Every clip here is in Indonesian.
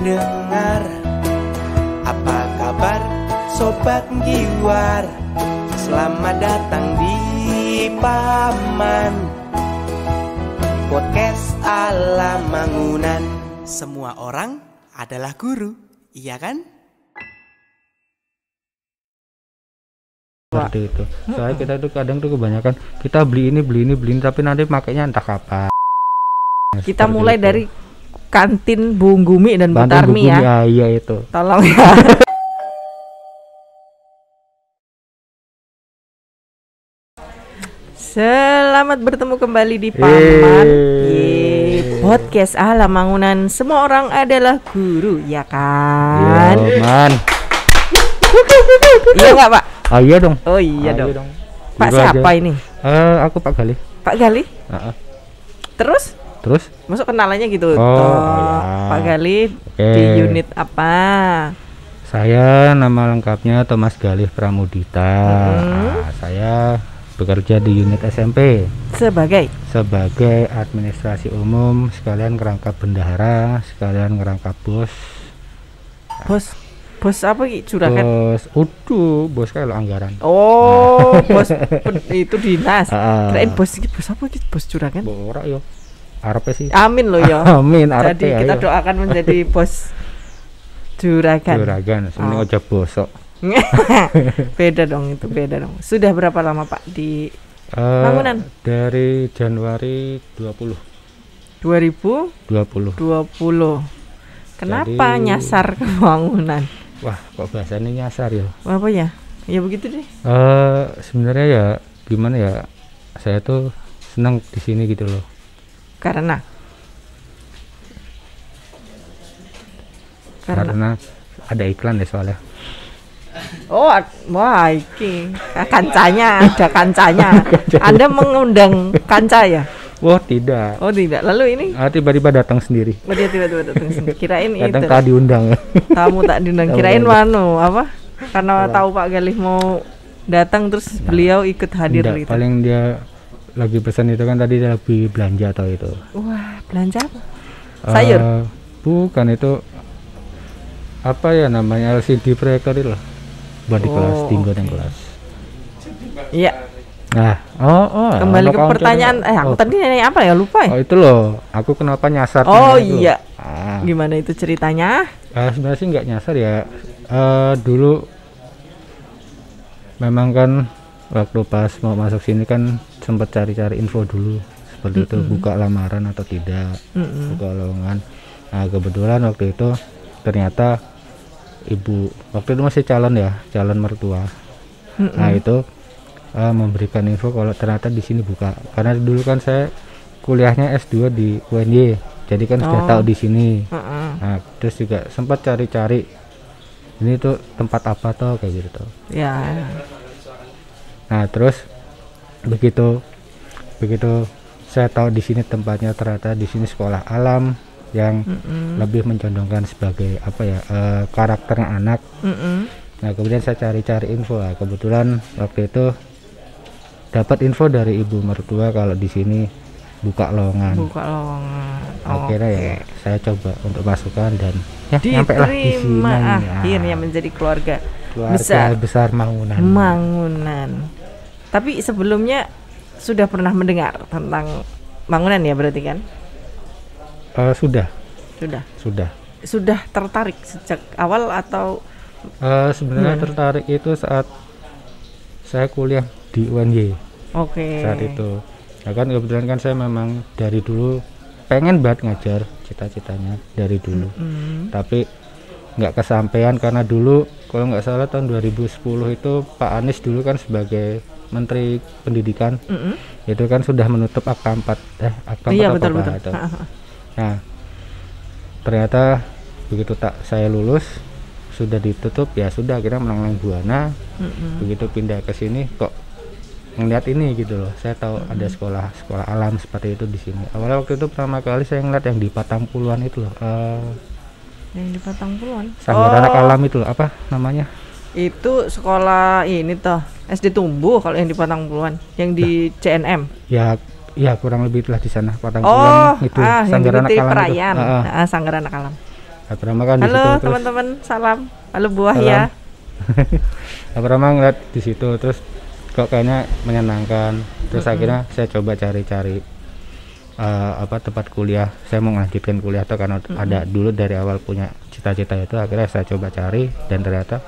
pendengar, apa kabar sobat Giwar? Selamat datang di Paman Podcast ala Mangunan. Semua orang adalah guru, iya kan? Seperti itu. Soalnya kita tuh kadang tuh kebanyakan kita beli ini tapi nanti makainya entah kapan. Kita mulai itu dari kantin Bung Gumi dan Bu Tarmi ya. Iya itu. Tolong ya. Selamat bertemu kembali di Paman Podcast ala Mangunan. Semua orang adalah guru, ya kan? Iya, man. Iya nggak, Pak? Oh iya dong. Oh iya dong. Pak Guru siapa aja. ini? Aku Pak Gali. Pak Gali? Terus? Masuk kenalannya gitu. Iya. Pak Gali di unit apa? Saya nama lengkapnya Thomas Galih Pramudita. Saya bekerja di unit SMP sebagai administrasi umum, sekalian ngerangkap bendahara, sekalian ngerangkap bos apa juragan? Bos kayak lo anggaran. Bos itu dinas. Kirain bos apa gitu, bos juragan? Ora yo. Arepe sih. Amin lo ya. Amin. Jadi kita doakan menjadi bos juragan. Sebenarnya aja bosok. Beda dong. Sudah berapa lama Pak di Mangunan? Dari Januari 2020. Kenapa nyasar ke Mangunan? Wah, kok bahasanya nyasar ya? Apa ya? Ya begitu deh. Sebenarnya ya gimana ya? Saya tuh senang di sini gitu loh. Karena ada iklan ya soalnya. Wah, iki kancanya, ada kancanya. Anda mengundang kanca ya? Tidak. Lalu ini? Tiba-tiba datang sendiri. Dia tiba-tiba datang sendiri. Kirain datang itu. Tak diundang. Tamu tak diundang. Kirain apa? Karena tahu Pak Galih mau datang terus beliau ikut hadir gitu. Paling dia lagi pesan itu kan tadi dia lagi belanja atau itu. Wah, belanja apa? Sayur? Bukan, itu apa ya namanya, LCD proyektor itu loh. Buat di kelas, tinggal yang kelas. Iya. Nah, kembali ke pertanyaan, aku tadi nanya apa ya, lupa ya? Itu loh, aku kenapa nyasar? Iya. Gimana itu ceritanya? Sebenarnya sih nggak nyasar ya. Dulu memang kan waktu pas mau masuk sini kan sempat cari-cari info dulu seperti itu, buka lamaran atau tidak, buka lowongan. Nah kebetulan waktu itu ternyata ibu waktu itu masih calon mertua. Nah itu memberikan info kalau ternyata di sini buka, karena dulu kan saya kuliahnya S2 di UNY, jadi kan sudah tahu di sini. Nah terus juga sempat cari-cari ini tuh tempat apa toh kayak gitu. Ya. Nah terus begitu saya tahu di sini tempatnya, ternyata di sini sekolah alam yang lebih mencondongkan sebagai apa ya, karakternya anak. Nah kemudian saya cari-cari info lah, kebetulan waktu itu dapat info dari ibu mertua kalau di sini buka lowongan. Akhirnya ya saya coba untuk masukkan dan ya nyampe lah di sini. Akhirnya menjadi keluarga besar Mangunan. Tapi sebelumnya sudah pernah mendengar tentang Mangunan ya berarti kan? Sudah tertarik sejak awal atau? Sebenarnya tertarik itu saat saya kuliah di UNY. Saat itu. Ya kan kebetulan kan saya memang dari dulu pengen banget ngajar, cita-citanya dari dulu. Tapi nggak kesampaian karena dulu kalau nggak salah tahun 2010 itu Pak Anies dulu kan sebagai Menteri Pendidikan, itu kan sudah menutup akta 4 betul. Nah ternyata begitu saya lulus sudah ditutup, ya sudah akhirnya menang buana. Begitu pindah ke sini kok ngeliat ini gitu loh, saya tahu ada sekolah alam seperti itu di sini. Awalnya waktu itu pertama kali saya ngeliat yang di Patangpuluhan itu loh, yang di Patangpuluhan Sanggar Anak Alam itu loh, apa namanya? Itu sekolah ini toh SD Tumbuh kalau yang di Patangpuluhan, yang di CNM. Ya kurang lebih itulah di sana Patangpuluhan itu Sanggar Anak Alam itu. Sanggar Anak Alam. Pertama kan di situ. Halo Terus teman-teman, salam. Halo buah salam. ya. Pertama ngeliat di situ, terus kok kayaknya menyenangkan. Terus akhirnya saya coba cari-cari tempat kuliah. Saya mau lanjutkan kuliah tuh karena ada dulu dari awal punya cita-cita itu. Akhirnya saya coba cari dan ternyata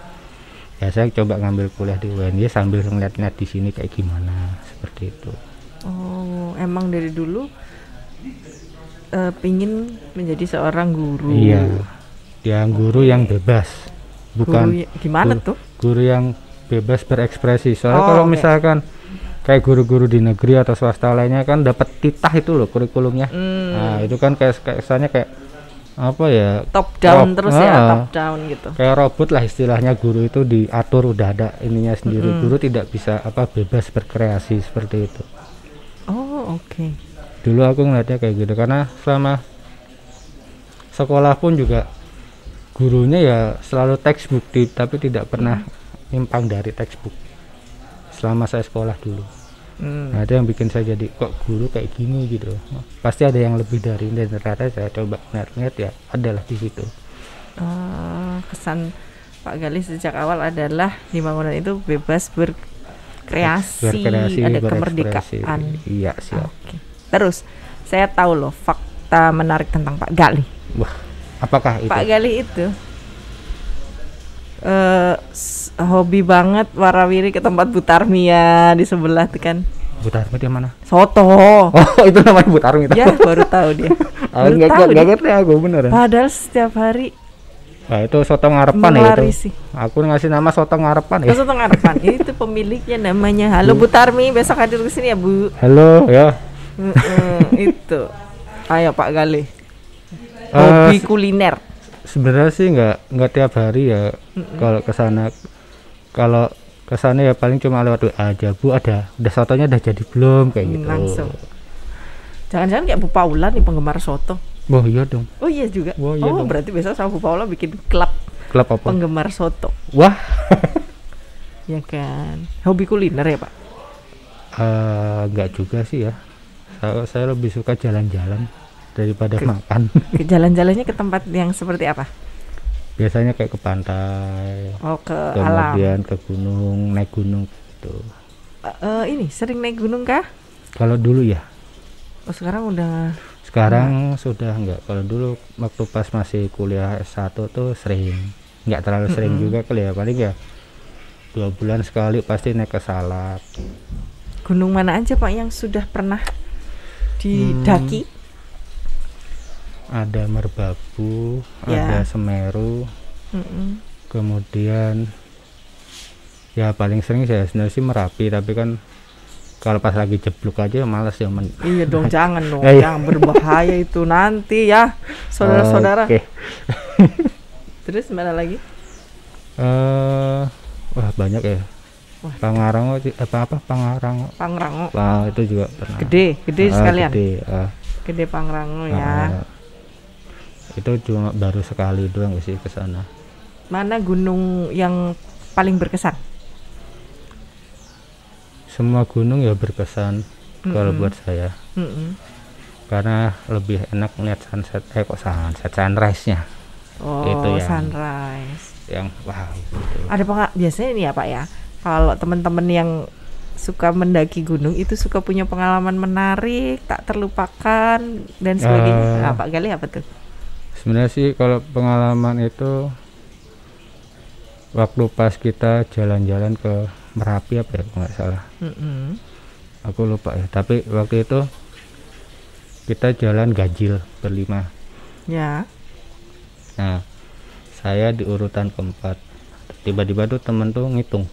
ya saya coba ngambil kuliah di UNY sambil ngeliat-ngeliat di sini kayak gimana, seperti itu. Oh, emang dari dulu pingin menjadi seorang guru. Iya, yang guru yang bebas, bukan gimana tuh? Guru yang bebas berekspresi. Soalnya kalau Okay. misalkan kayak guru-guru di negeri atau swasta lainnya kan dapat titah itu loh kurikulumnya. Nah itu kan kayak kesannya kayak apa ya, Top down terus ya, top down gitu. kayak robot lah istilahnya. Guru itu diatur, udah ada ininya sendiri. Guru tidak bisa bebas berkreasi seperti itu. Oh oke. Dulu aku ngeliatnya kayak gitu karena selama sekolah pun juga gurunya ya selalu textbook tapi tidak pernah nyimpang dari textbook selama saya sekolah dulu. Nah itu yang bikin saya jadi kok guru kayak gini gitu. Pasti ada yang lebih dari ini, dan ternyata saya coba ngeliat ya adalah di situ. Kesan Pak Galih sejak awal adalah di bangunan itu bebas berkreasi, ada berekspresi. kemerdekaan. Iya siap. Oke. Terus saya tahu loh fakta menarik tentang Pak Galih. Wah, apakah itu? Pak Galih itu hobi banget warawiri ke tempat Butarmia di sebelah tuh kan. Butarmi di mana? Soto. Oh itu namanya Butarmi. Ya baru tahu dia. Baru tahu Nggak dia. ngerti aku beneran. Padahal setiap hari Nah itu soto ngarepan ya itu. melarisi. Aku ngasih nama soto ngarepan ya. Soto ngarepan. Itu pemiliknya namanya. Halo Bu Tarmi, besok hadir ke sini ya Bu. Halo ya. Itu. Ayo Pak Galih. Hobi kuliner. Sebenarnya sih nggak tiap hari ya. Kalau kesana, kalau kesana ya paling cuma lewat WA aja. Bu udah sotonya udah jadi belum kayak gitu. Langsung. Jangan-jangan kayak Bu Paula nih penggemar soto. Wah iya dong. Oh iya juga. Wah, iya dong. Berarti besok sama Bu Paula bikin klub Klub apa? penggemar soto. Wah. Ya kan. Hobi kuliner ya Pak? Nggak juga sih ya. Saya lebih suka jalan-jalan daripada makan. Jalan-jalannya ke tempat yang seperti apa? Biasanya kayak ke pantai. Oh ke alam. Kemudian ke gunung, naik gunung gitu. Ini sering naik gunung kah? Kalau dulu ya. Oh sekarang udah. Sekarang sudah enggak. Kalau dulu waktu pas masih kuliah S1 tuh sering. Enggak terlalu sering juga kali ya. Paling ya 2 bulan sekali pasti naik ke Salak. Gunung mana aja Pak yang sudah pernah didaki? Ada Merbabu, Ya. ada Semeru. Kemudian ya paling sering saya sebenarnya sih Merapi, tapi kan kalau pas lagi jeblok aja malas ya Iya dong, jangan dong, Iya. jangan berbahaya itu nanti ya, saudara-saudara. Oke. Terus mana lagi? Wah banyak ya. Wah. Pangarango Pangarango. Pangrango. Wah itu juga pernah. Gede sekalian. Gede, Gede Pangrango ya. itu cuma baru sekali doang sih ke sana. Mana gunung yang paling berkesan? Semua gunung ya berkesan kalau buat saya. Karena lebih enak ngeliat sunrise-nya. Oh, Itu yang- sunrise. Yang wow gitu. Ada biasanya ini ya Pak ya. Kalau teman-teman yang suka mendaki gunung itu suka punya pengalaman menarik, tak terlupakan dan sebagainya. Nah, Pak Galih apa tuh? Sebenarnya sih kalau pengalaman itu waktu pas kita jalan-jalan ke Merapi apa ya kalau nggak salah. Aku lupa ya. Tapi waktu itu kita jalan ganjil berlima. Ya. Nah, saya di urutan keempat. Tiba-tiba tuh temen tuh ngitung.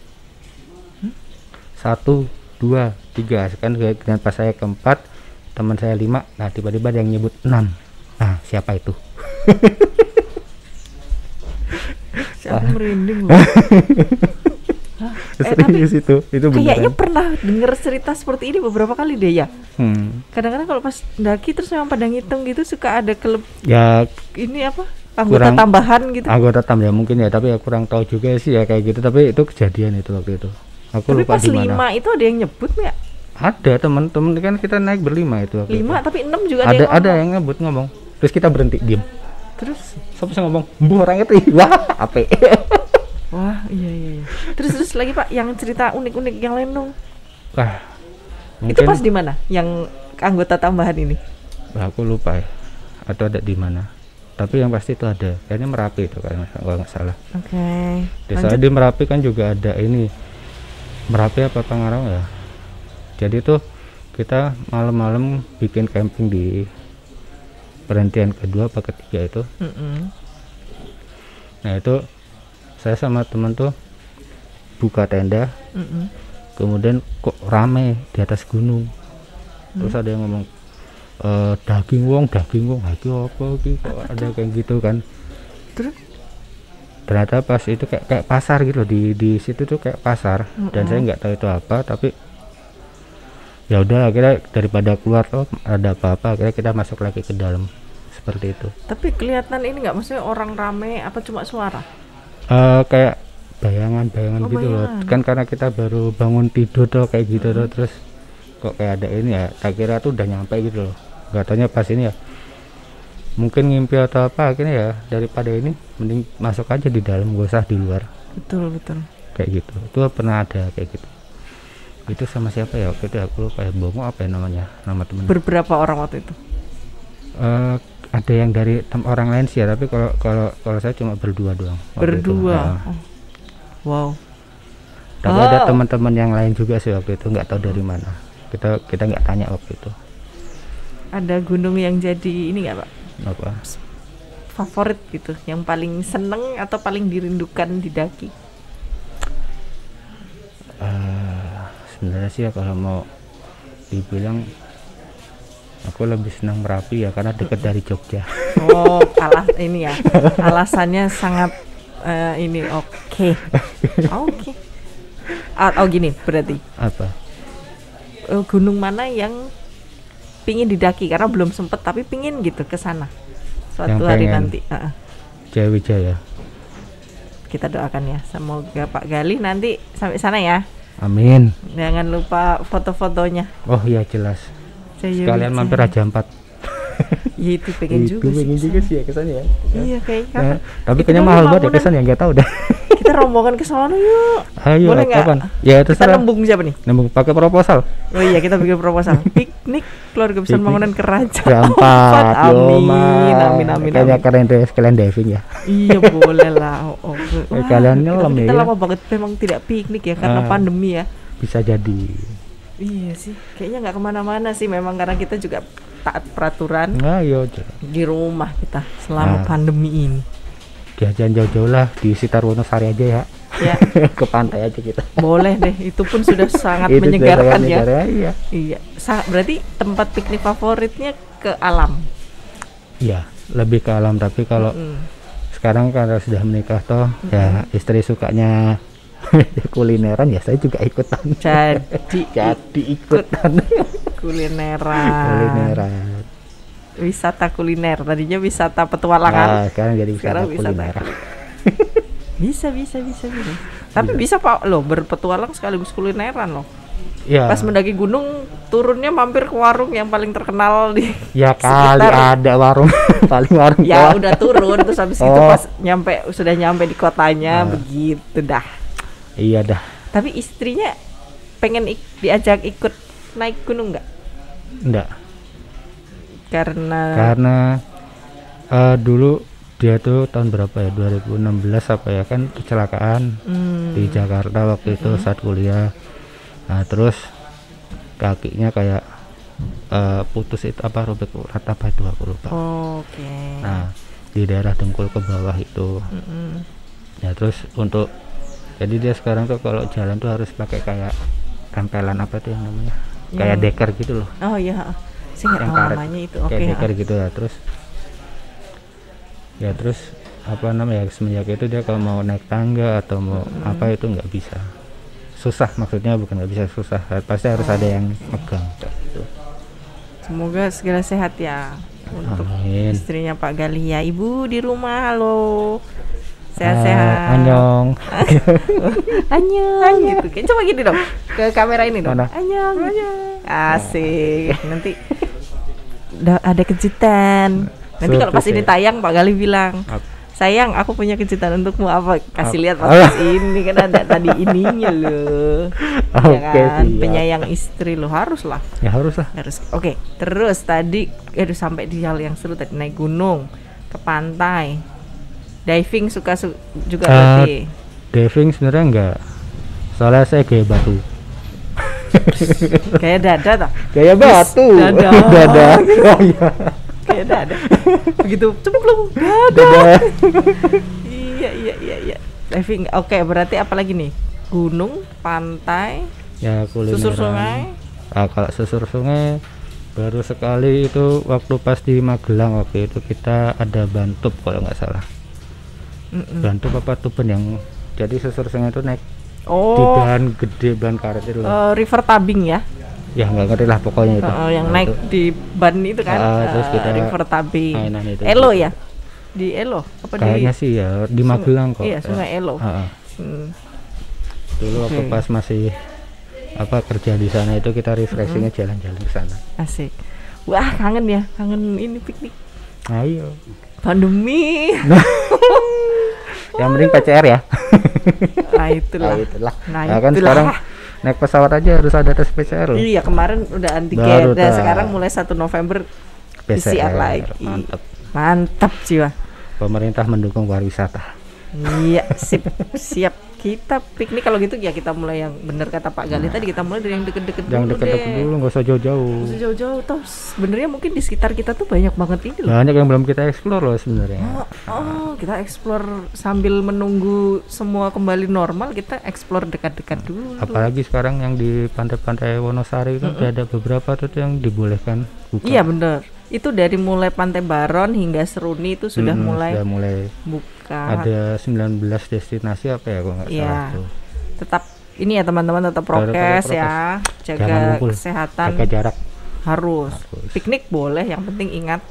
1, 2, 3. Kan dengan pas saya keempat, teman saya 5. Nah, tiba-tiba ada yang nyebut 6. Nah, siapa itu? Aku merinding loh. Serius itu Kayaknya beneran. pernah dengar cerita seperti ini beberapa kali deh ya. Hmm. Kadang-kadang kalau pas daki terus memang pada ngitung gitu suka ada Ya ini apa? Anggota Kurang- tambahan gitu. anggota tambah ya mungkin ya, tapi ya kurang tahu juga sih ya kayak gitu. Tapi itu kejadian itu waktu itu. Aku Tapi lupa pas di mana. 5 itu ada yang nyebut nggak? Ada teman-teman kan kita naik berlima itu waktu 5 itu. tapi 6 juga ada yang Ada yang ngomong. Terus kita berhenti diem. Terus siapa sih ngomong mbuh orang itu wah apik. wah iya. Terus lagi Pak yang cerita unik-unik yang lain dong. Wah Itu pas di mana yang anggota tambahan ini? aku lupa ya atau ada di mana, tapi yang pasti itu ada kayaknya Merapi itu kalau nggak salah. Oke. Soalnya di Merapi kan juga ada ini Merapi apa Pangarang ya, jadi tuh kita malam-malam bikin camping di perhentian kedua apa ketiga itu. Nah itu saya sama teman tuh buka tenda, kemudian kok rame di atas gunung. Terus ada yang ngomong daging wong iki apa iki kok ada kayak gitu kan. Terus ternyata pas itu kayak pasar gitu di situ tuh kayak pasar. Dan saya nggak tahu itu apa, tapi ya udah akhirnya daripada keluar tuh ada apa-apa akhirnya kita masuk lagi ke dalam seperti itu. Tapi kelihatan ini nggak, maksudnya orang rame apa cuma suara? Kayak bayangan gitu loh kan, karena kita baru bangun tidur tuh kayak gitu tuh, terus kok kayak ada ini ya, tak kira tuh udah nyampe gitu loh, nggak taunya pas ini ya mungkin ngimpi atau apa, akhirnya ya daripada ini mending masuk aja di dalam, gak usah di luar. Betul kayak gitu. Itu pernah ada kayak gitu. Itu sama siapa ya waktu itu, aku lupa ya, Bongo apa ya namanya, nama temen. Berberapa orang waktu itu? Ada yang dari orang lain sih ya, tapi kalau saya cuma berdua doang. Berdua. Wow. Tapi ada teman-teman yang lain juga sih waktu itu, nggak tahu dari mana. Kita nggak tanya waktu itu. Ada gunung yang jadi ini nggak Pak? Apa? Favorit gitu, yang paling seneng atau paling dirindukan didaki? Sebenarnya sih ya kalau mau dibilang aku lebih senang Merapi ya, karena dekat dari Jogja. Oh, ini ya. Alasannya sangat ini oke. Oh gini berarti. Apa? Gunung mana yang pingin didaki karena belum sempet tapi pingin gitu ke sana suatu hari nanti? Jayawijaya. Kita doakan ya, semoga Pak Galih nanti sampai sana ya. Amin. Jangan lupa foto-fotonya. Oh iya jelas. Sekalian mampir Raja 4. Ya itu pengen juga sih ya kesannya ya. Iya kayaknya. Nah, tapi kayaknya mahal banget ya kesan ya, nggak tahu dah. Kita rombongan ke sana yuk. Ayo, boleh nggak? Ya itu kita nembung siapa nih? Nembung pakai proposal. Oh iya, kita bikin proposal. Piknik keluarga besar bangunan kerajaan. Amin. Kayaknya keren deh, sekalian diving ya. Iya boleh lah. Kalian nyelam ya. Kita lama banget memang tidak piknik ya karena pandemi ya. Bisa jadi. Iya sih, kayaknya nggak kemana-mana sih memang karena kita juga taat peraturan. Di rumah kita selama pandemi ini. Jajan jauh-jauh lah di sekitar Wonosari aja ya. Ya. Ke pantai aja kita. Boleh deh, itu pun sudah sangat menyegarkan ya. Iya. Berarti tempat piknik favoritnya ke alam. Iya, lebih ke alam, tapi kalau sekarang karena sudah menikah toh, ya istri sukanya kulineran ya, saya juga ikutan. Jadi ikutan. Kulineran. Wisata kuliner, tadinya wisata petualangan. Sekarang jadi wisata kuliner. Bisa. Tapi bisa Pak loh, berpetualang sekaligus kulineran loh. Ya. Pas mendaki gunung, turunnya mampir ke warung yang paling terkenal di sekitar. Kali ada warung paling warung. Ya udah turun terus habis itu pas sudah nyampe di kotanya begitu dah. Iya dah. Tapi istrinya pengen diajak ikut naik gunung nggak? Enggak. Karena dulu dia tuh tahun berapa ya, 2016 apa ya, kan kecelakaan di Jakarta waktu itu saat kuliah. Nah terus kakinya kayak putus itu apa, robek urat apa itu aku lupa. Oke. Nah di daerah dengkul ke bawah itu. Ya terus jadi dia sekarang tuh kalau jalan tuh harus pakai kayak tempelan apa tuh yang namanya, kayak deker gitu loh. Oh iya. Saya nggak tahu namanya itu. Kayak deker gitu ya. Terus apa namanya, semenjak itu dia kalau mau naik tangga atau mau apa itu nggak bisa, susah, maksudnya bukan nggak bisa, susah, pasti harus ada yang megang gitu. Semoga segera sehat ya untuk istrinya Pak Galih ya. Ibu di rumah, halo, sehat-sehat. Anyong. Anyong gitu. Coba gini dong ke kamera ini dong. Anyong. Asik. Nanti ada kejutan. Nanti kalau pas Surprise ini ya. tayang Pak Gali bilang, Apa? sayang aku punya kejutan untukmu apa? Kasih lihat podcast ini kan ada tadi ininya loh. Ya Oke, kan, siap. penyayang istri lo harus lah. Ya harus lah. Harus. Oke, terus tadi sampai di hal yang seru tadi, naik gunung, ke pantai. Diving suka juga berarti. Diving sebenarnya enggak. Soalnya saya gaya batu. Kayak dada toh. Gaya batu. Dada. Dada. Oh iya. Kayak dada. Begitu cemplung. Dada. Iya. Diving. Oke, berarti apa lagi nih? Gunung, pantai, Ya kulineran. susur sungai. Kalau susur sungai baru sekali itu waktu pas di Magelang, waktu itu kita ada Bantup kalau nggak salah. Bantup apa Tuban yang jadi susur sungai itu naik di Oh, ban gede, ban karet itu loh. river tubing ya. Ya nggak ngerti lah pokoknya itu. Yang Nah, naik itu. di ban itu kan. Terus kita river tubing. mainan itu. Elo ya? Di Elo apa Kayaknya di sih ya di Magelang kok. Iya, Sungai Elo. Hmm. Dulu waktu pas masih kerja di sana itu kita refreshingnya jalan-jalan ke sana. Asik. Wah, kangen ya, kangen ini piknik. Ayo. Pandemi. Yang penting PCR ya. Nah, itulah. itulah. Nah, Nah, kan itulah. sekarang naik pesawat aja harus ada tes PCR loh. Iya, kemarin udah antigen. Baru Dan dah. sekarang mulai 1 November PCR lagi. Mantap. Mantap jiwa. Pemerintah mendukung pariwisata. Iya, siap. Kita piknik kalau gitu ya kita mulai yang bener kata Pak Gali tadi, kita mulai dari yang deket-deket Yang dulu deket-deket deh. dulu, nggak usah jauh-jauh. Nggak usah jauh-jauh toh. Sebenarnya mungkin di sekitar kita tuh banyak banget ini loh. Banyak yang belum kita explore loh sebenarnya. Kita explore sambil menunggu semua kembali normal, kita explore dekat-dekat dulu. Apalagi sekarang yang di pantai-pantai Wonosari kan ada beberapa tuh yang dibolehkan buka. Iya bener. Itu dari mulai Pantai Baron hingga Seruni itu sudah mulai Sudah mulai buka. ada 19 destinasi apa ya kalau nggak Iya. salah tuh. Tetap ini ya teman-teman, tetap prokes ya, Jangan jaga ngumpul, kesehatan jaga jarak. harus. Piknik boleh, yang penting ingat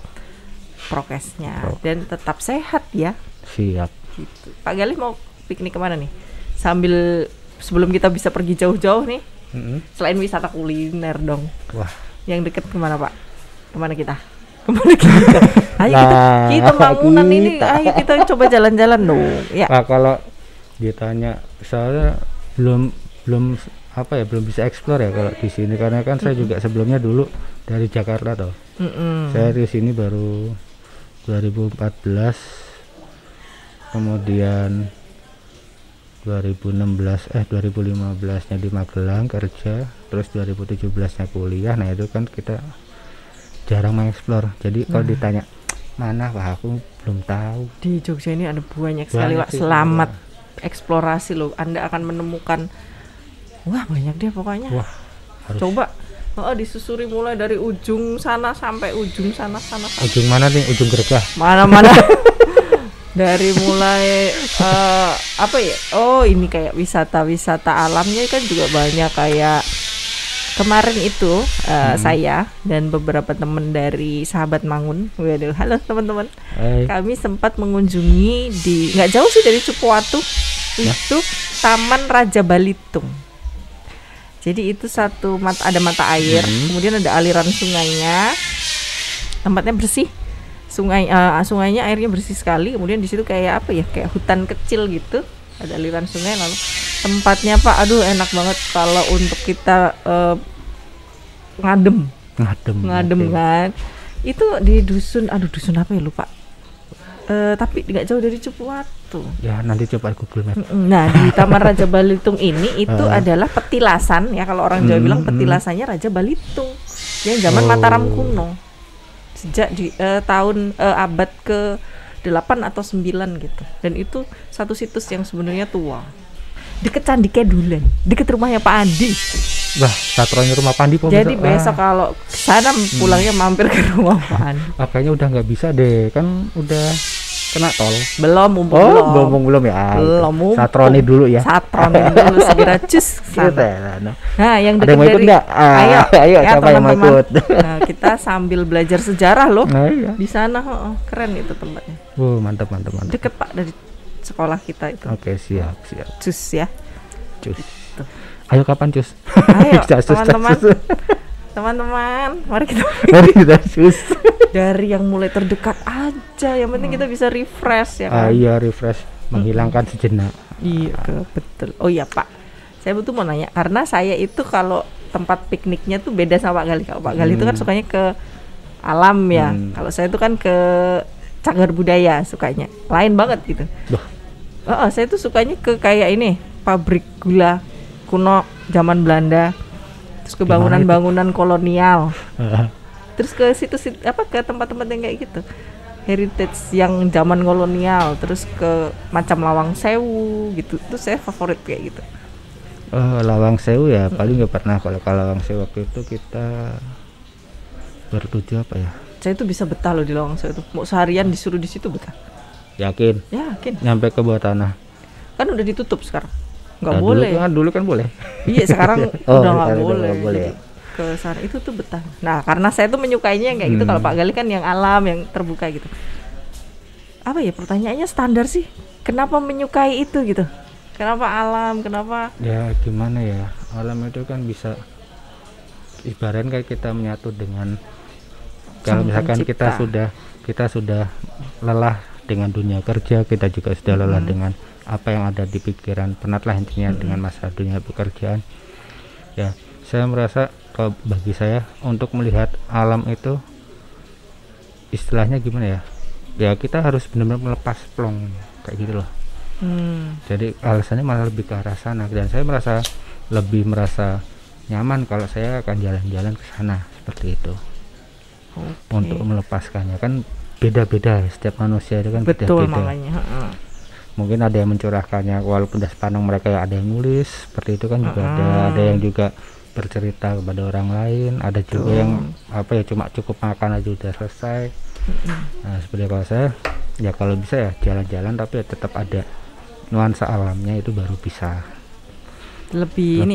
prokesnya dan tetap sehat ya. Siap. Gitu. Pak Gali mau piknik kemana nih? Sambil sebelum kita bisa pergi jauh-jauh nih, selain wisata kuliner dong. Wah. Yang deket kemana Pak? Kemana kita? Kemana kita? Ayo kita bangunan ini, ayo kita coba jalan-jalan dong. Ya. Nah, kalau ditanya soalnya belum belum bisa explore ya kalau di sini karena kan saya juga sebelumnya dulu dari Jakarta toh. Saya di sini baru 2014, kemudian 2015-nya di Magelang kerja, terus 2017-nya kuliah. Nah itu kan kita jarang mengeksplor. Jadi kalau ditanya mana, wah aku belum tahu. Di Jogja ini ada banyak sekali Pak. Selamat eksplorasi loh. Anda akan menemukan wah banyak deh pokoknya. Wah, harus. Coba disusuri mulai dari ujung sana sampai ujung sana. Ujung mana nih? Ujung Gregah. Mana-mana. Dari mulai apa ya? Oh, ini kayak wisata alamnya kan juga banyak, kayak kemarin itu saya dan beberapa teman dari Sahabat Mangun. Waduh, halo teman-teman. Kami sempat mengunjungi di nggak jauh sih dari Cupuwatu itu Taman Raja Balitung. Jadi itu ada mata air, kemudian ada aliran sungainya. Tempatnya bersih. Sungainya airnya bersih sekali. Kemudian di situ kayak apa ya? Kayak hutan kecil gitu. Ada aliran sungai, lalu tempatnya Pak, aduh enak banget kalau untuk kita ngadem okay. Kan itu di dusun apa ya lupa, tapi nggak jauh dari Cupuwatu ya, nanti coba Google Map. Nah di Taman Raja Balitung ini itu adalah petilasan ya, kalau orang Jawa bilang petilasannya Raja Balitung yang zaman Mataram kuno sejak di tahun abad ke 8 atau 9 gitu. Dan itu satu situs yang sebenarnya tua, deket Candi Kedulen, deket rumahnya Pak Andi. Wah, satronya rumah Pandi. Jadi besok kalau kesana pulangnya mampir ke rumah Pak Andi. Kayaknya udah nggak bisa deh, kan udah kena tol. Belum Ya. Belum. Satroni dulu ya. Satroni dulu segera cus sana. Nah, yang ada yang mau ikut nggak? Ayo ya, siapa yang mau ikut? Nah, kita sambil belajar sejarah loh. Nah, iya. Di sana, keren itu tempatnya. Mantap. Deket Pak dari sekolah kita itu. Oke, siap. Cus ya. Cus. Gitu. Ayo kapan cus? Ayo teman-teman. Teman-teman, mari kita cus. Dari yang mulai terdekat aja, yang penting kita bisa refresh ya kan. Iya, refresh, menghilangkan sejenak. Iya, betul. Oh iya Pak, saya butuh mau nanya, karena saya itu kalau tempat pikniknya tuh beda sama Pak Gali. Kalau Pak Gali itu kan sukanya ke alam ya, kalau saya itu kan ke cagar budaya sukanya, lain banget gitu. Saya tuh sukanya ke kayak ini, pabrik gula kuno zaman Belanda, terus ke bangunan-bangunan kolonial, terus ke situs apa, ke tempat-tempat yang kayak gitu, heritage yang zaman kolonial, terus ke macam Lawang Sewu gitu. Itu saya favorit kayak gitu. Lawang Sewu ya paling nggak pernah. Kalau Lawang Sewu waktu itu kita bertujuh apa ya? Saya itu bisa betah loh di Lawang Sewu itu. Mau seharian disuruh di situ betah. Yakin? Yakin. Nyampe ke bawah tanah. Kan udah ditutup sekarang. Nggak boleh. Dulu kan boleh. Iya, sekarang udah nggak boleh. Gak boleh. Ke sana itu tuh betah. Nah, karena saya tuh menyukainya yang kayak gitu. Kalau Pak Gali kan yang alam, yang terbuka gitu. Apa ya, pertanyaannya standar sih? Kenapa menyukai itu gitu? Kenapa alam? Kenapa? Ya gimana ya, alam itu kan bisa ibaratnya kayak kita menyatu dengan, kalau misalkan kita sudah lelah dengan dunia kerja, kita juga sudah lelah dengan apa yang ada di pikiran, penatlah intinya dengan masalah dunia pekerjaan. Ya, saya merasa kalau bagi saya untuk melihat alam itu istilahnya gimana ya? Ya kita harus benar-benar melepas plong kayak gitu loh. Jadi alasannya malah lebih ke arah sana, dan saya lebih merasa nyaman kalau saya akan jalan-jalan ke sana seperti itu. Untuk melepaskannya kan beda-beda, setiap manusia itu kan betul, beda-beda. Makanya Mungkin ada yang mencurahkannya walaupun das pandang mereka, ada yang nulis seperti itu kan juga ada yang juga bercerita kepada orang lain, ada juga yang apa ya, cuma cukup makan aja udah selesai. Nah seperti kalau saya ya, kalau bisa ya jalan-jalan, tapi ya tetap ada nuansa alamnya, itu baru bisa lebih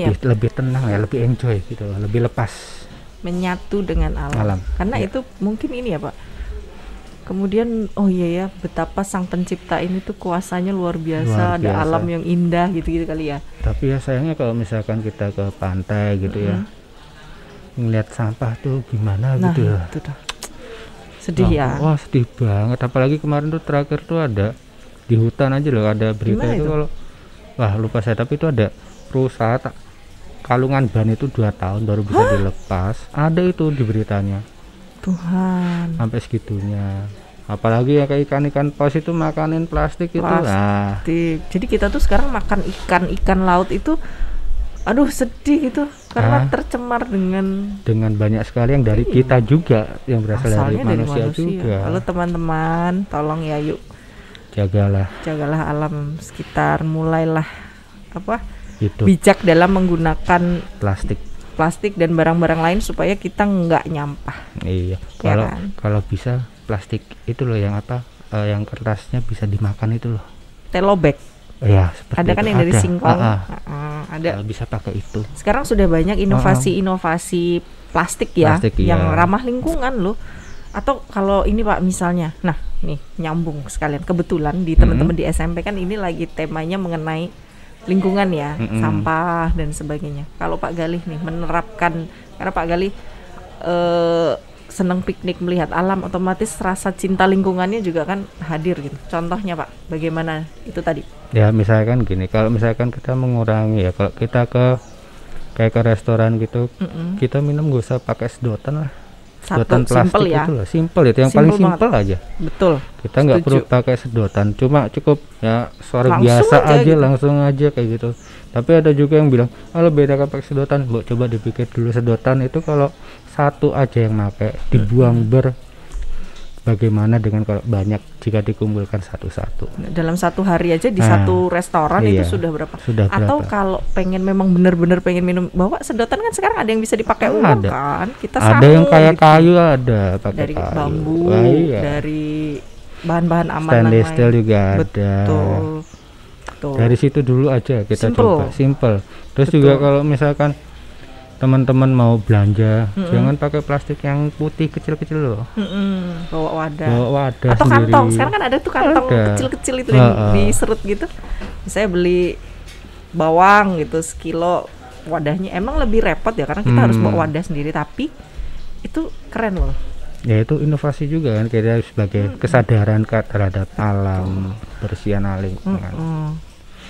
tenang ya, lebih enjoy gitu, lebih lepas, menyatu dengan alam. Karena itu mungkin ini ya Pak, kemudian oh iya ya, betapa sang pencipta ini tuh kuasanya luar biasa. Ada alam yang indah gitu kali ya. Tapi ya sayangnya kalau misalkan kita ke pantai gitu ya, ngeliat sampah tuh gimana gitu ya, itu dah sedih ya. Wah sedih banget, apalagi kemarin tuh terakhir tuh ada di hutan aja loh, ada berita itu kalau lupa saya, tapi itu ada perusahaan kalungan ban itu 2 tahun baru bisa dilepas, ada itu di beritanya. Tuhan, sampai segitunya. Apalagi ya kayak ikan paus itu makanin plastik itu. Jadi kita tuh sekarang makan ikan laut itu, aduh sedih gitu, karena tercemar dengan banyak sekali yang dari kita juga, yang berasal dari manusia juga. Lalu teman-teman tolong ya, yuk jagalah alam sekitar, mulailah bijak dalam menggunakan plastik dan barang-barang lain supaya kita nggak nyampah. Iya. Kalau bisa plastik itu loh yang yang kertasnya bisa dimakan itu loh. Telobag. Iya, seperti ada kan itu. Yang dari singkong. Ada. Bisa pakai itu. Sekarang sudah banyak inovasi plastik ya, yang ramah lingkungan loh. Atau kalau ini Pak misalnya, nah nih nyambung sekalian, kebetulan di teman-teman di SMP kan ini lagi temanya mengenai lingkungan ya, sampah dan sebagainya. Kalau Pak Galih nih menerapkan, karena Pak Galih senang piknik melihat alam, otomatis rasa cinta lingkungannya juga kan hadir gitu. Contohnya Pak, bagaimana itu tadi? Ya misalkan gini, kalau misalkan kita mengurangi ya, kalau kita kayak ke restoran gitu, kita minum gak usah pakai sedotan lah. Sedotan plastik ya. Itu lah, simple itu yang paling simple aja. Betul. Kita nggak perlu pakai sedotan, cuma cukup ya suara biasa aja gitu. Langsung aja kayak gitu. Tapi ada juga yang bilang, kalau beda pakai sedotan, coba dipikir dulu, sedotan itu kalau satu aja yang pakai dibuang bagaimana dengan kalau banyak jika dikumpulkan satu-satu. Dalam satu hari aja di satu restoran itu sudah berapa? Atau kalau pengen memang benar-benar pengen minum, bawa sedotan kan sekarang ada yang bisa dipakai ulang kan? Kita ada yang kayak kayu, ada pakai dari kayu. Bambu, dari bahan-bahan aman stainless steel juga ada. Betul. Dari situ dulu aja kita coba simple. Terus juga kalau misalkan teman-teman mau belanja, jangan pakai plastik yang putih kecil-kecil loh. Bawa wadah atau sendiri. Kantong, sekarang kan ada tuh kantong kecil-kecil itu yang diserut gitu. Saya beli bawang gitu sekilo, wadahnya emang lebih repot ya, karena kita harus bawa wadah sendiri, tapi itu keren loh. Ya itu inovasi juga kan, kira sebagai kesadaran terhadap alam, bersihan lingkungan.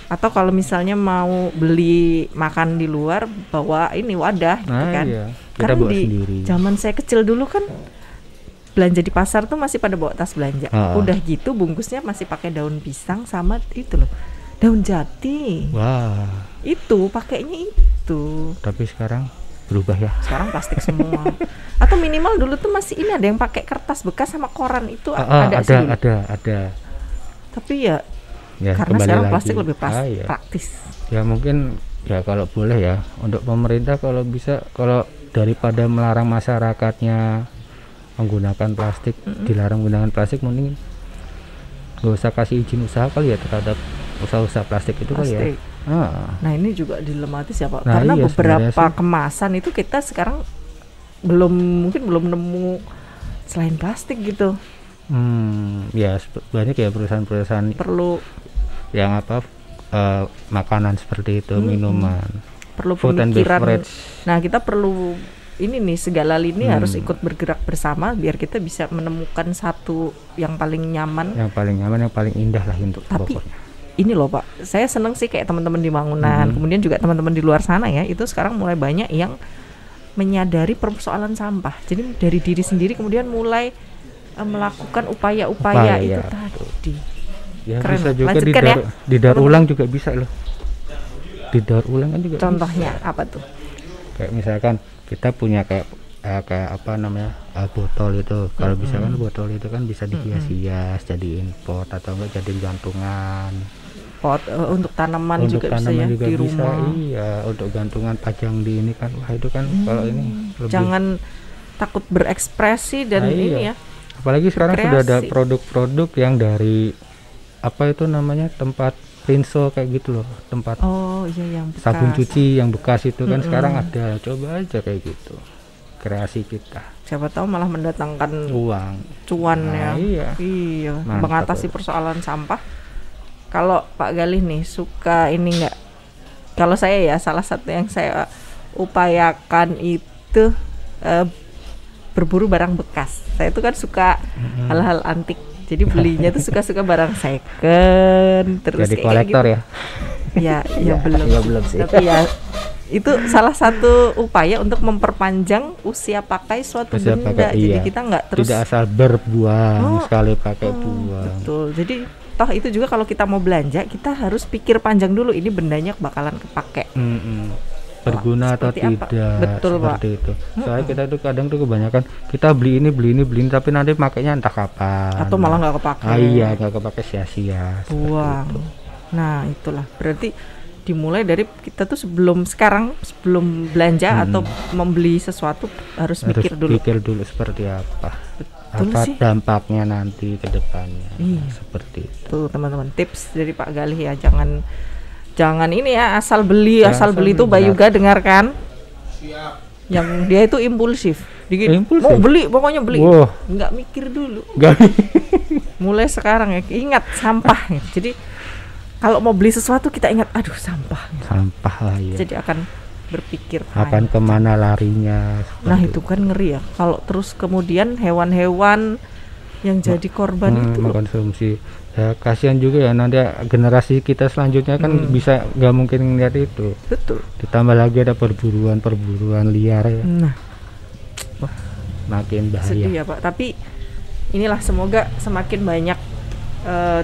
Atau kalau misalnya mau beli makan di luar, bawa ini wadah gitu kan. Iya, kita Karena bawa di sendiri. zaman saya kecil dulu kan belanja di pasar tuh masih pada bawa tas belanja. Udah gitu bungkusnya masih pakai daun pisang sama itu loh, daun jati. Wah. Itu pakainya itu. Tapi sekarang berubah ya. Sekarang plastik semua. Atau minimal dulu tuh masih ini ada yang pakai kertas bekas sama koran itu ada sih dulu. Ada. Tapi ya karena sekarang plastik lebih praktis. Ya mungkin ya kalau boleh ya untuk pemerintah kalau bisa, kalau daripada melarang masyarakatnya menggunakan plastik, dilarang menggunakan plastik, mending nggak usah kasih izin usaha kali ya terhadap usaha-usaha plastik itu kali ya. Nah ini juga dilematis ya Pak, karena beberapa kemasan itu kita sekarang mungkin belum nemu selain plastik gitu. Ya banyak ya perusahaan-perusahaan perlu yang makanan seperti itu, minuman, perlu pemikiran. Nah kita perlu ini nih, segala lini harus ikut bergerak bersama biar kita bisa menemukan satu yang paling nyaman, yang paling indah lah untuk pokoknya. Ini loh Pak, saya seneng sih kayak teman-teman di bangunan, kemudian juga teman-teman di luar sana ya, itu sekarang mulai banyak yang menyadari persoalan sampah. Jadi dari diri sendiri kemudian mulai melakukan upaya-upaya itu tadi. Ya, keren. Bisa juga didaur ulang juga bisa loh. Didaur ulang kan juga. Contohnya bisa. Apa tuh? Kayak misalkan kita punya kayak apa namanya botol itu. Kalau misalkan botol itu kan bisa dihias-hias, jadiin pot atau enggak jadiin gantungan. Pot untuk tanaman juga bisa ya juga di bisa, rumah. Iya, untuk gantungan pajang di ini kan. Wah itu kan kalau ini lebih. Jangan takut berekspresi dan ini ya. Apalagi sekarang sudah ada produk-produk yang dari apa itu namanya, tempat rinso kayak gitu loh, tempat yang bekas. Sabun cuci yang bekas itu kan sekarang ada. Coba aja kayak gitu kreasi kita, siapa tahu malah mendatangkan cuan ya. Iya mengatasi persoalan sampah. Kalau Pak Galih nih suka ini enggak, kalau saya ya salah satu yang saya upayakan itu berburu barang bekas. Saya tuh kan suka hal-hal antik. Jadi belinya tuh suka-suka barang second, terus jadi kolektor gitu. Ya belum sih. Tapi ya itu salah satu upaya untuk memperpanjang usia pakai suatu benda. Jadi kita nggak terus tidak asal berbuang sekali pakai buang. Betul. Jadi toh itu juga kalau kita mau belanja kita harus pikir panjang dulu, ini bendanya bakalan kepake. Berguna atau tidak. Betul seperti Pak. Itu. Soalnya kita tuh kadang tuh kebanyakan kita beli ini tapi nanti makainya entah kapan. Atau malah nggak kepake. Iya, nggak kepake, sia-sia. Buang. Itu. Nah itulah berarti dimulai dari kita tuh sebelum belanja atau membeli sesuatu harus mikir dulu seperti apa. Betul apa sih. Dampaknya nanti ke depannya. Seperti itu. Tuh teman-teman, tips dari Pak Galih ya, jangan ini ya asal beli itu Mbak Yuga dengarkan. Siap. Yang dia itu impulsif. Mau beli pokoknya beli. Nggak mikir dulu. Mulai sekarang ya ingat sampah. Jadi kalau mau beli sesuatu kita ingat sampah lah ya. Jadi akan berpikir akan kemana larinya. Nah itu kan ngeri ya kalau terus kemudian hewan-hewan yang jadi korban itu mengkonsumsi. Ya kasihan juga ya, nanti generasi kita selanjutnya kan bisa nggak mungkin ngeliat itu. Betul. Ditambah lagi ada perburuan liar ya. Makin bahaya. Sedih ya Pak. Tapi inilah semoga semakin banyak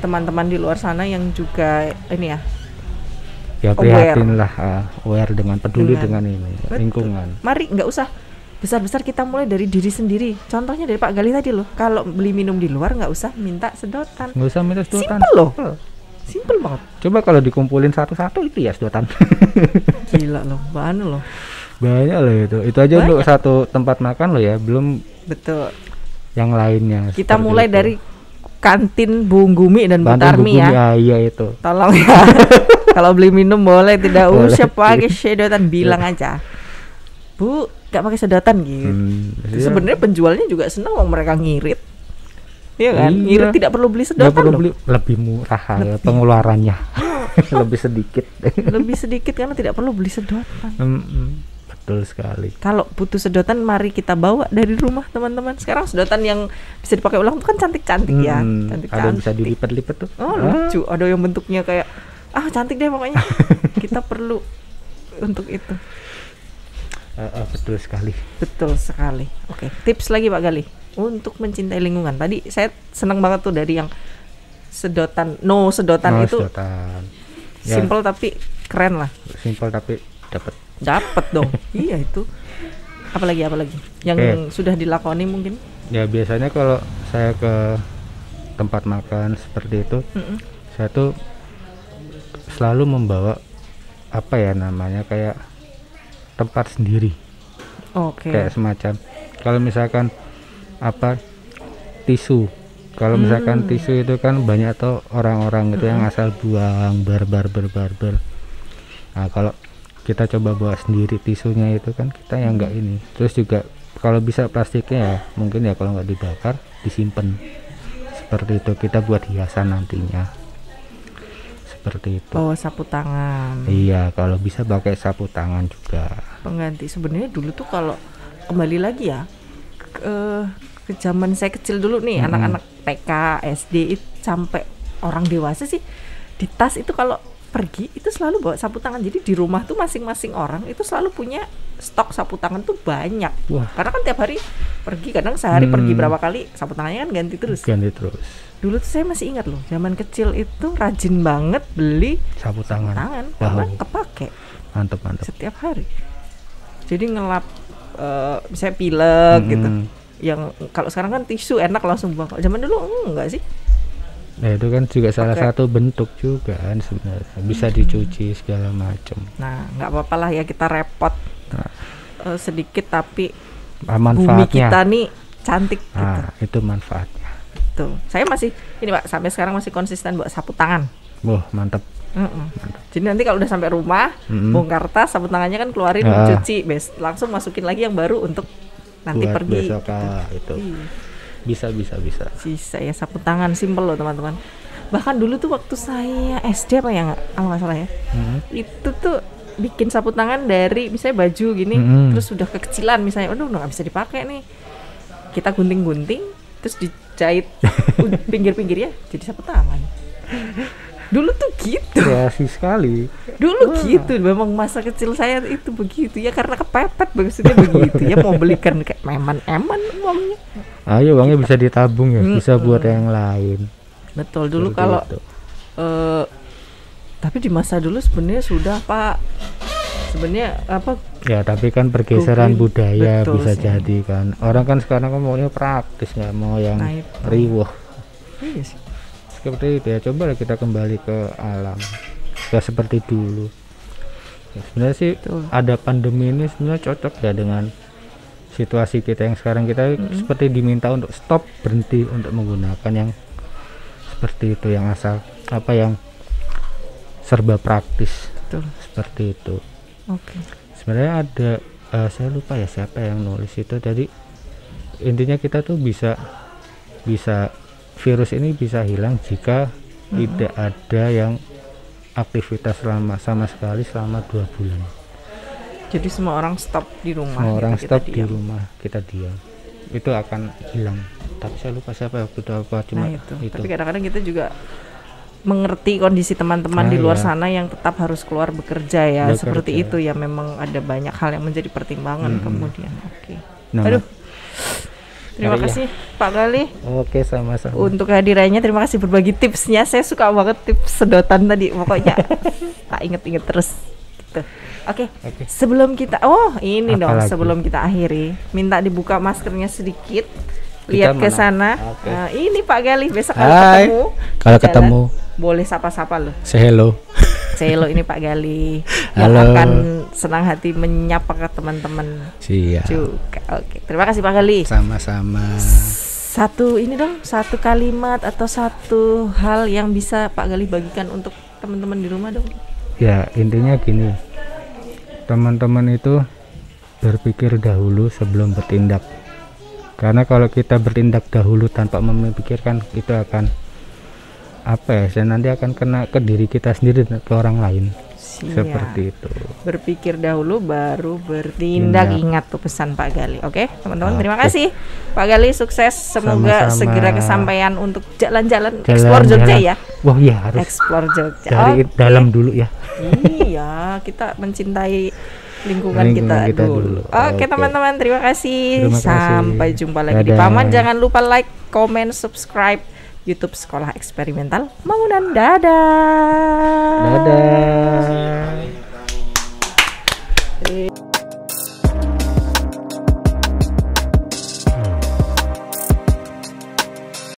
teman-teman di luar sana yang juga ini ya prihatin lah, aware dengan peduli dengan ini. Betul. Lingkungan. Mari nggak usah besar-besar, kita mulai dari diri sendiri. Contohnya dari Pak Galih tadi loh, kalau beli minum di luar nggak usah minta sedotan. Nggak usah minta sedotan. Simple loh. Simple banget. Coba kalau dikumpulin satu-satu itu ya sedotan. Gila loh, banyak loh. Banyak loh itu. Itu aja untuk satu tempat makan loh ya, belum. Betul. Yang lainnya. Kita mulai itu. Dari kantin Bung Gumi dan Butarmi ya. Iya itu. Tolong ya. Kalau beli minum boleh, tidak usah pakai sedotan, bilang aja. Bu, gak pakai sedotan gitu. Sebenarnya penjualnya juga senang kalau mereka ngirit. Iya kan? Ngirit tidak perlu beli sedotan loh. Lebih murah pengeluarannya. Lebih sedikit. Lebih sedikit karena tidak perlu beli sedotan. Betul sekali. Kalau butuh sedotan, mari kita bawa dari rumah teman-teman. Sekarang sedotan yang bisa dipakai ulang itu kan cantik-cantik ya, cantik-cantik. Ada yang bisa dilipat-lipat tuh. Oh lucu, ada yang bentuknya kayak cantik deh pokoknya. Kita perlu untuk itu. Betul sekali. Betul sekali. Oke, tips lagi Pak Gali untuk mencintai lingkungan. Tadi saya senang banget tuh dari yang sedotan itu sedotan. Ya, simple tapi keren lah. simple tapi dapat dong. Iya itu. Apalagi yang sudah dilakoni mungkin? Ya biasanya kalau saya ke tempat makan seperti itu, saya tuh selalu membawa apa ya namanya, kayak tempat sendiri. Kayak semacam kalau misalkan tisu. Kalau misalkan tisu itu kan banyak tuh orang-orang itu yang asal buang barbar. Nah kalau kita coba bawa sendiri tisunya itu kan kita yang enggak ini. Terus juga kalau bisa plastiknya ya mungkin ya kalau nggak dibakar disimpan. Seperti itu, kita buat hiasan nantinya. Seperti itu. Oh, sapu tangan. Iya, kalau bisa pakai sapu tangan juga. Pengganti. Sebenarnya dulu tuh kalau kembali lagi ya ke zaman saya kecil dulu nih, anak-anak TK, SD sampai orang dewasa sih, di tas itu kalau pergi itu selalu bawa sapu tangan. Jadi di rumah tuh masing-masing orang itu selalu punya stok sapu tangan tuh banyak. Wah. Karena kan tiap hari pergi, kadang sehari pergi berapa kali, sapu tangannya kan ganti terus. Dulu tuh saya masih ingat loh, zaman kecil itu rajin banget beli sapu tangan. Karena kepake. Mantap. Setiap hari. Jadi ngelap misalnya pilek gitu. Yang kalau sekarang kan tisu enak langsung buang. Zaman dulu enggak sih? Nah itu kan juga salah satu bentuk juga kan sebenarnya, bisa dicuci segala macam. Nah nggak apa-apa lah ya kita repot sedikit tapi manfaatnya. Bumi kita nih cantik gitu. Itu manfaatnya. Tuh, saya masih ini Pak, sampai sekarang masih konsisten buat sapu tangan. Wah mantap. Jadi nanti kalau udah sampai rumah, bongkar tas, sapu tangannya kan keluarin, cuci, langsung masukin lagi yang baru untuk nanti buat pergi besok gitu. Itu bisa Sisa ya, sapu tangan simple loh teman-teman. Bahkan dulu tuh waktu saya SD apa ya nggak salah ya, itu tuh bikin sapu tangan dari misalnya baju gini, terus sudah kekecilan misalnya, nggak bisa dipakai nih, kita gunting-gunting terus dijahit pinggir-pinggirnya jadi sapu tangan. Dulu tuh gitu. Kreasi sekali. Dulu gitu, memang masa kecil saya itu begitu ya, karena kepepet maksudnya begitu ya, mau belikan kayak eman uangnya. Ayo uangnya bisa ditabung ya, bisa buat yang lain. Betul, dulu kalau tapi di masa dulu sebenarnya sudah Pak. Sebenarnya apa? Ya tapi kan pergeseran budaya bisa sih. Jadi kan. Orang kan sekarang maunya praktis, nggak mau yang riwah. Iya sih. Seperti itu ya, coba kita kembali ke alam ya seperti dulu ya, sebenarnya sih ada pandemi ini sebenarnya cocok ya dengan situasi kita yang sekarang. Kita seperti diminta untuk stop, berhenti untuk menggunakan yang seperti itu, yang asal yang serba praktis. Seperti itu. Sebenarnya ada saya lupa ya siapa yang nulis itu, jadi intinya kita tuh bisa virus ini bisa hilang jika tidak ada yang aktivitas sama sekali selama 2 bulan. Jadi semua orang stop di rumah. Semua orang stop di rumah, kita diam. Itu akan hilang. Tapi saya lupa siapa waktu itu apa, cuma itu. Tapi kadang-kadang kita juga mengerti kondisi teman-teman di luar sana yang tetap harus keluar bekerja ya. Seperti itu ya, memang ada banyak hal yang menjadi pertimbangan kemudian. Aduh. Terima kasih Pak Gali. Oke, sama-sama. Untuk kehadirannya, terima kasih berbagi tipsnya. Saya suka banget tips sedotan tadi. Pokoknya tak inget-inget terus. Gitu. Oke. Sebelum kita sebelum kita akhiri, minta dibuka maskernya sedikit. Lihat ke sana. Ini Pak Gali, besok kalau ketemu boleh sapa-sapa loh. Say hello. Celo ini Pak Gali yang akan senang hati menyapa ke teman-teman. Siap. Juga. Oke, terima kasih Pak Gali. Sama-sama. Satu kalimat atau satu hal yang bisa Pak Gali bagikan untuk teman-teman di rumah dong. Ya, intinya gini. Teman-teman itu berpikir dahulu sebelum bertindak. Karena kalau kita bertindak dahulu tanpa memikirkan, itu akan nanti akan kena ke diri kita sendiri dan ke orang lain. Seperti itu. Berpikir dahulu baru bertindak. Ingat tuh pesan Pak Gali. Oke, teman-teman, terima kasih Pak Gali, sukses. Semoga Sama-sama. segera kesampaian untuk jalan-jalan explore Jogja ya. Wah iya, harus Explore Jogja. dari Oke. dalam dulu ya. Iya, kita mencintai lingkungan kita dulu. Oke, Oke. teman-teman, terima kasih. Terima kasih. Sampai jumpa lagi di Dadah. Paman. Jangan lupa like, comment, subscribe YouTube Sekolah Eksperimental Mangunan. Dadah. Dadah.